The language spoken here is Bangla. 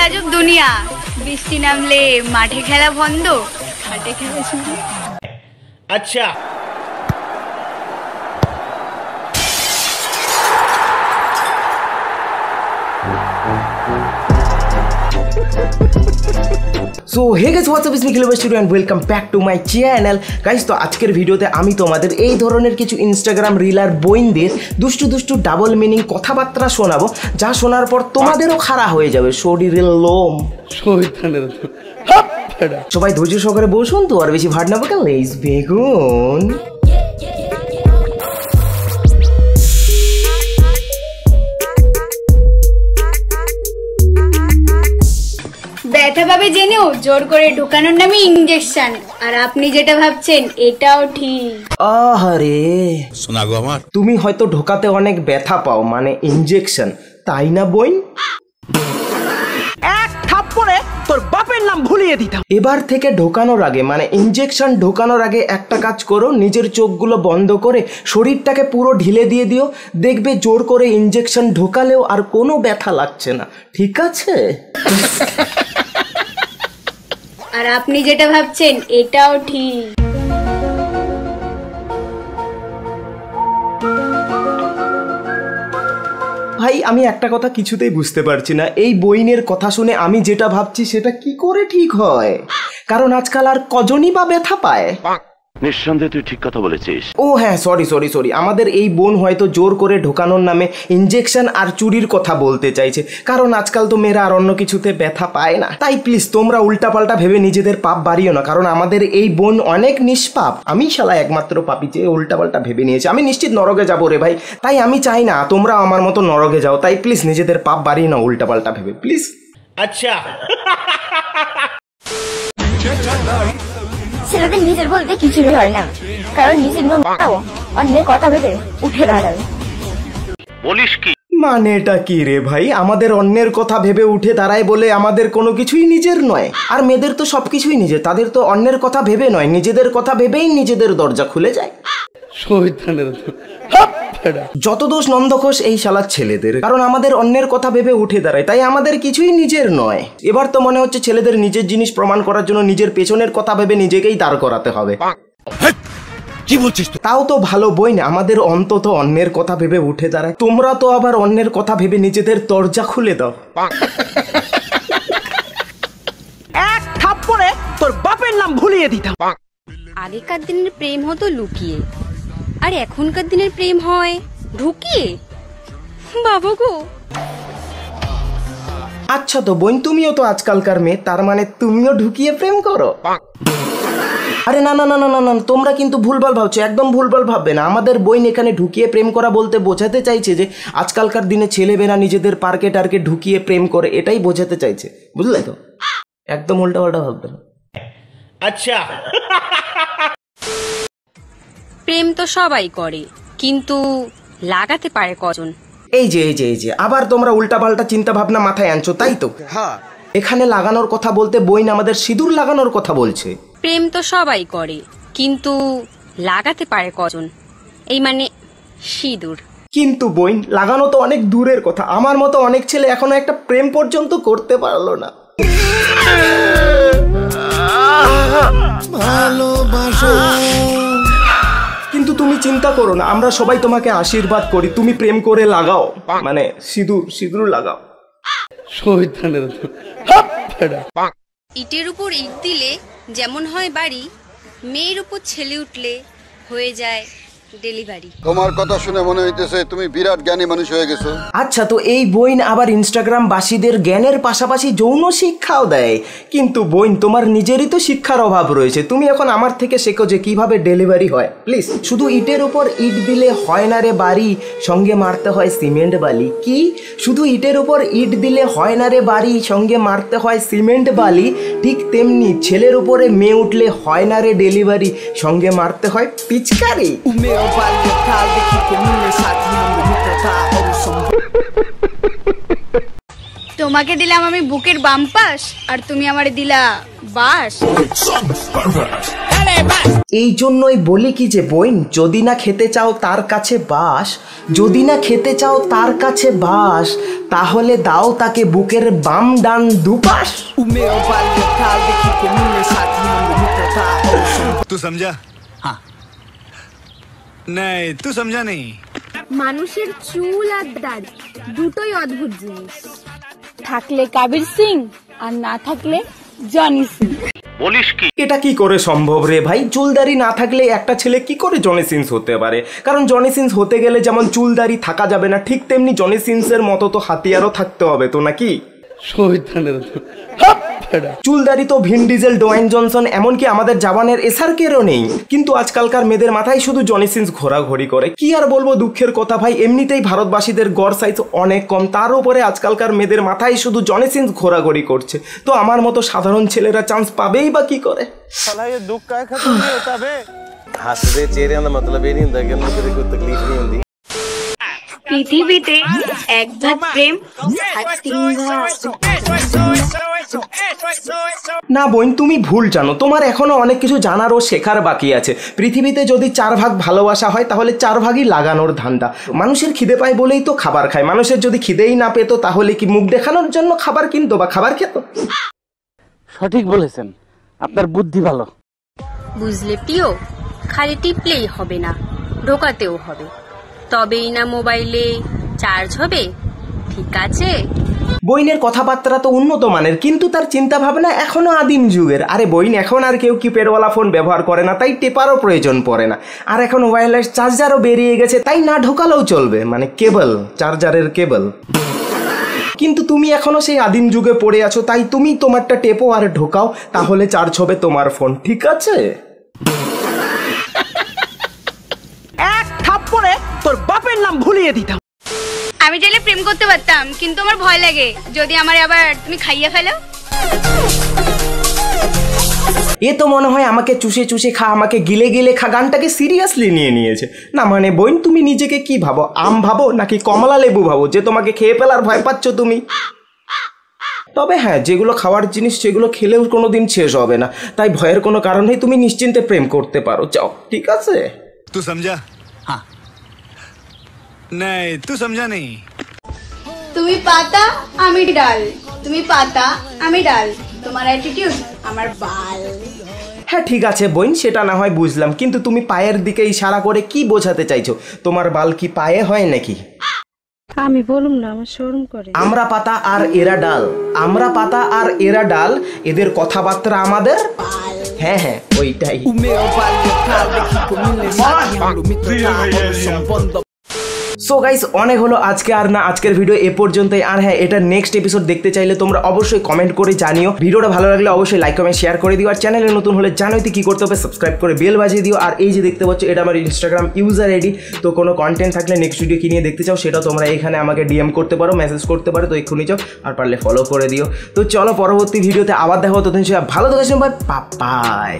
আজব দুনিয়া, বৃষ্টি নামলে মাঠে খেলা বন্ধ, ঘাটে খেলা শুরু। আচ্ছা so hey guys, what's up, it's me Clever Studio and welcome back to my channel. Guys, তো আজকের ভিডিওতে আমি তোমাদের এই ধরনের কিছু ইনস্টাগ্রাম রিল আর বইনদের দুষ্টু দুষ্টু ডাবল মিনিং কথাবার্তা শোনাবো, যা শোনার পর তোমাদেরও খাড়া হয়ে যাবে শরীরের লোম। সবাই ধৈর্য সহকারে বসুন, তো আর বেশি ভাট না বকে লেটস বেগুন। ব্যথা পাবে জেনেও জোর করে ঢোকানোর নামে ইনজেকশন, আর আপনি যেটা ভাবছেন এটাও ঠিক। আহারে শোনা গো আমার, তুমি হয়তো ঢোকাতে অনেক ব্যথা পাও, মানে ইনজেকশন, তাই না বইন? এক থাপ্পড়ে তোর বাপের নাম ভুলিয়ে দিতাম। এবার থেকে ঢোকানোর আগে, মানে ইনজেকশন ঢোকানোর আগে একটা কাজ করো, নিজের চোখগুলো বন্ধ করে শরীরটাকে পুরো ঢিলে দিয়ে দিও, দেখবে জোর করে ইনজেকশন ঢোকালেও আর কোনো ব্যথা লাগছে না, ঠিক আছে? আর আপনি যেটা ভাবছেন এটাও ঠিক। ভাই, আমি একটা কথা কিছুতেই বুঝতে পারছি না, এই বইনের কথা শুনে আমি যেটা ভাবছি সেটা কি করে ঠিক হয়? কারণ আজকাল আর কজনই বা ব্যথা পায়? নিঃসন্দেহে তুই ঠিক কথা বলেছিস। ও হ্যাঁ, সরি, আমাদের এই বোন হয়তো জোর করে ঢোকানোর নামে ইনজেকশন আর চুরির কথা বলতে চাইছে, কারণ আজকাল তো মেয়েরা আর অন্য কিছুতে ব্যথা পায় না। তাই প্লিজ তোমরা উল্টাপাল্টা ভেবে নিজেদের পাপ বাড়িও না, কারণ আমাদের এই বোন অনেক নিষ্পাপ। আমি শালা একমাত্র পাপী যে উল্টাপাল্টা ভেবে নিয়েছে। আমি নিশ্চিত নরকে যাবো রে ভাই, তাই আমি চাই না তোমরা আমার মতো নরকে যাও। তাই প্লিজ নিজেদের পাপ বাড়িও না উল্টাপাল্টা ভেবে, প্লিজ। আচ্ছা ছেলেদের নিজের বলতে কিছুই হয় না, কারণ নিজের মাও অন্যের কথা ভেবে উঠে দাঁড়াবে। বলিস কি? মানেটা কি রে ভাই? আমাদের অন্যের কথা ভেবে উঠে দাঁড়ায় বলে আমাদের কোনো কিছুই নিজের নয়? আর মেয়েদের তো সবকিছুই নিজের, তাদের তো অন্যের কথা ভেবে নয়, নিজেদের কথা ভেবেই নিজেদের দরজা খুলে যায়। যত দোষ নন্দঘোষ এই শালার ছেলেদের, কারণ আমাদের অন্যের কথা ভেবে উঠে দাঁড়ায়, তাই আমাদের কিছুই নিজের নয়। এবার তো মনে হচ্ছে ছেলেদের নিজের জিনিস প্রমাণ করার জন্য নিজের পেছনের কথা ভেবে নিজেকেই দাঁড় করাতে হবে। কি বলছিস? তাও তো ভালো বই না, আমাদের অন্তত অন্যের কথা ভেবে উঠে দাঁড়ায়। তোমরা তো আবার অন্যের কথা ভেবে নিজেদের দরজা খুলে দাও। এক থাপ্পড়ে তোর বাপের নাম ভুলিয়ে দিতাম। আগেকার দিনের প্রেম হতো লুকিয়ে, আর এখনকার দিনের প্রেম হয় ঢুকিয়ে। বাবা গো। আচ্ছা তো বোন, তুমিও তো আজকালকার মেয়ে, তার মানে তুমিও ঢুকিয়ে প্রেম করো? আরে না না না না না, তোমরা কিন্তু ভুলভাল ভাবছো, একদম ভুলভাল ভাববে না। আমাদের বইন এখানে ঢুকিয়ে প্রেম করা বলতে বোঝাতে চাইছে যে আজকালকার দিনে ছেলেমেয়েরা নিজেদের পার্কে টার্কে ঢুকিয়ে প্রেম করে, এটাই বোঝাতে চাইছে, বুঝলে তো? একদম উল্টা পাল্টা ভাববে না। আচ্ছা প্রেম তো সবাই করে, কিন্তু লাগাতে পারে কজন? এই যে আবার তোমরা উল্টা পাল্টা চিন্তা ভাবনা মাথায় আনছো, তাই তো? হ্যাঁ, এখানে লাগানোর কথা বলতে বইন আমাদের সিঁদুর লাগানোর কথা বলছে। প্রেম তো সবাই করে, কিন্তু লাগাতে পারে কজন? এই মানে সিঁদুর। কিন্তু বইন, লাগানো তো অনেক দূরের কথা, আমার মতো অনেক ছেলে এখনো একটা প্রেম পর্যন্ত করতে পারলো না। কিন্তু তুমি চিন্তা করো না, আমরা সবাই তোমাকে আশীর্বাদ করি, তুমি প্রেম করে লাগাও, মানে সিঁদুর লাগাও। ইটের উপর ইট দিলে যেমন হয় বাড়ি, মেয়ের উপর ছেলে উঠলে হয়ে যায় ডেলিভারি। তোমার কথা শুনে মনে হইতেছে তুমি বিরাট জ্ঞানী মানুষ হয়ে গেছো। আচ্ছা, তো এই বইন আবার ইনস্টাগ্রাম বাসীদের জ্ঞানের পাশাপাশি যৌন শিক্ষাও দেয়। কিন্তু বইন, তোমার নিজেরই তো শিক্ষার অভাব রয়েছে, তুমি এখন আমার থেকে শেখো যে কিভাবে ডেলিভারি হয়। প্লিজ, শুধু ইটের উপর ইট দিলে হয় না রে বাড়ি, সঙ্গে মারতে হয় সিমেন্ট বালি। কি? শুধু ইটের উপর ইট দিলে হয় না রে বাড়ি, সঙ্গে মারতে হয় সিমেন্ট বালি? ঠিক তেমনি ছেলের উপরে মেয়ে উঠলে হয় না রে ডেলিভারি, সঙ্গে মারতে হয় পিচকারি। তোমাকে দিলাম আমি বুকের বাম পাশ, আর তুমি আমারে দিলা বাস। এই জন্যই বলি কি যে বোন, যদি না খেতে চাও তার কাছে বাস, যদি না খেতে চাও তার কাছে বাস, তাহলে দাও তাকে বুকের বাম ডান দুপাশ। तू समझा? हाँ नहीं तू समझा नहीं। মানুষের চুল আর দাড়ি দুটোই অদ্ভুত জিনিস। থাকলে কবির সিং আর না থাকলে জনি সিং। বলিস কি? এটা কি করে সম্ভব রে ভাই? চুলদারি না থাকলে একটা ছেলে কি করে জনি সিন্স হতে পারে? কারণ জনি সিন্স হতে গেলে যেমন চুলদারি থাকা যাবে না, ঠিক তেমনি জনি সিন্সের মতো তো হাতিয়ারও থাকতে হবে তো, নাকি? চুলদারি তো ভিন ডিজেল, ডোয়াইন জনসন, এমনকি আমাদের জাপানের এসআরকেরও নেই, কিন্তু আজকালকার মেয়েদের মাথায় শুধু জনি সিন্স ঘোরাঘুরি করে। কি আর বলবো, দুঃখের কথা ভাই, এমনিতেই ভারতবাসীদের গড় সাইজ অনেক কম, তার উপরে আজকালকার মেয়েদের মাথায় শুধু জনি সিন্স ঘোরাঘুরি করছে, তো আমার মতো সাধারণ ছেলেরা চান্স পাবেই বা কি করে? हंसते चेहरे का मतलब ये नहीं होता कि उनको कोई तकलीफ नहीं होती। পৃথিবীতে এক ভাগ প্রেম আর তিন ভাগ। না বোন, তুমি ভুল জানো, তোমার এখনো অনেক কিছু জানার ও শেখার বাকি আছে। পৃথিবীতে যদি 4 ভাগ ভালোবাসা হয় তাহলে 4 ভাগই লাগানোর ধান্দা। মানুষের খিদে পায় বলেই তো খাবার খায়, মানুষের যদি খিদেই না পেতো তাহলে কি মুখ দেখানোর জন্য খাবার কিনতো বা খাবার খেত? সঠিক বলেছেন, আপনার বুদ্ধি ভালো। বুঝলে প্রিয়, খালি টিপলেই হবে না, ঢোকাতেও হবে, তবেই না মোবাইলে চার্জ হবে। ঠিক আছে? বইনের কথাবার্তা তো উন্নত মানের, কিন্তু তার চিন্তা ভাবনা এখনো আদিম যুগের। আরে বইন, এখন আর কেউ কিপ্যাডওয়ালা ফোন ব্যবহার করে না, তাই টেপারও প্রয়োজন পড়ে না। আর এখন ওয়্যারলেস চার্জারও বেরিয়ে গেছে, তাই না ঢোকালেও চলবে, মানে কেবল, চার্জারের কেবল। কিন্তু তুমি এখনো সেই আদিম যুগে পড়ে আছো, তাই তুমি তোমারটা টেপো আর ঢোকাও, তাহলে চার্জ হবে তোমার ফোন। ঠিক আছে? এক থাপ্পড়ে তোর বাপের নাম ভুলিয়ে দিতাম। আমি চাইলে প্রেম করতে পারতাম, কিন্তু আমার ভয় লাগে যদি আমার আবার তুমি খাইয়ে ফেলো। এ তো মনে হয় আমাকে চুষে চুষে খা, আমাকে গিলে গিলে খা গানটাকে সিরিয়াসলি নিয়ে নিয়েছে। না মানে বোন, তুমি নিজেকে কি ভাবো, আম ভাবো নাকি কমলা লেবু ভাবো যে তোমাকে খেয়ে ফেলার ভয় পাচ্ছ তুমি? তবে হ্যাঁ, যেগুলো খাওয়ার জিনিস সেগুলো খেলেও কোনোদিন শেষ হবে না, তাই ভয়ের কোনো কারণ নেই, তুমি নিশ্চিন্তে প্রেম করতে পারো, যাও। ঠিক আছে? तू समझा? हाँ नहीं तू समझा नहीं। তুমি পাতা আমি ডাল, তুমি পাতা আমি ডাল, তোমার অ্যাটিটিউড আমার বাল। হ্যাঁ ঠিক আছে বোন, সেটা না হয় বুঝলাম, কিন্তু তুমি পায়ের দিকে ইশারা করে কি বোঝাতে চাইছো? তোমার বাল কি পায়ে হয় নাকি? আমি বলুম না, আমার শরম করে। আমরা পাতা আর এরা ডাল, আমরা পাতা আর এরা ডাল, এদের কথাবার্তা আমাদের। হ্যাঁ হ্যাঁ, ওইটাই। সো গাইস, অনেক হলো আজকে, আর না আজকের ভিডিও এ পর্যন্তই। আর হ্যাঁ, এটা নেক্সট এপিসোড দেখতে চাইলে তোমরা অবশ্যই কমেন্ট করে জানিও। ভিডিওটা ভালো লাগলে অবশ্যই লাইক কমেন্ট শেয়ার করে দিও, আর চ্যানেলে নতুন হলে জানোই তো কি করতে হবে, সাবস্ক্রাইব করে বেল বাজিয়ে দিও। আর এই যে দেখতে পাচ্ছ, এটা আমার ইনস্টাগ্রাম ইউজার আইডি, তো কোনো কন্টেন্ট থাকলে নেক্সট ভিডিও কি নিয়ে দেখতে চাও সেটা তোমরা এখানে আমাকে ডিএম করতে পারো, মেসেজ করতে পারো, তো এক্ষুনি যাও, আর পারলে ফলো করে দিও। তো চলো পরবর্তী ভিডিওতে আবার দেখো, ততদিন ভালো থাকো, বাই বাই।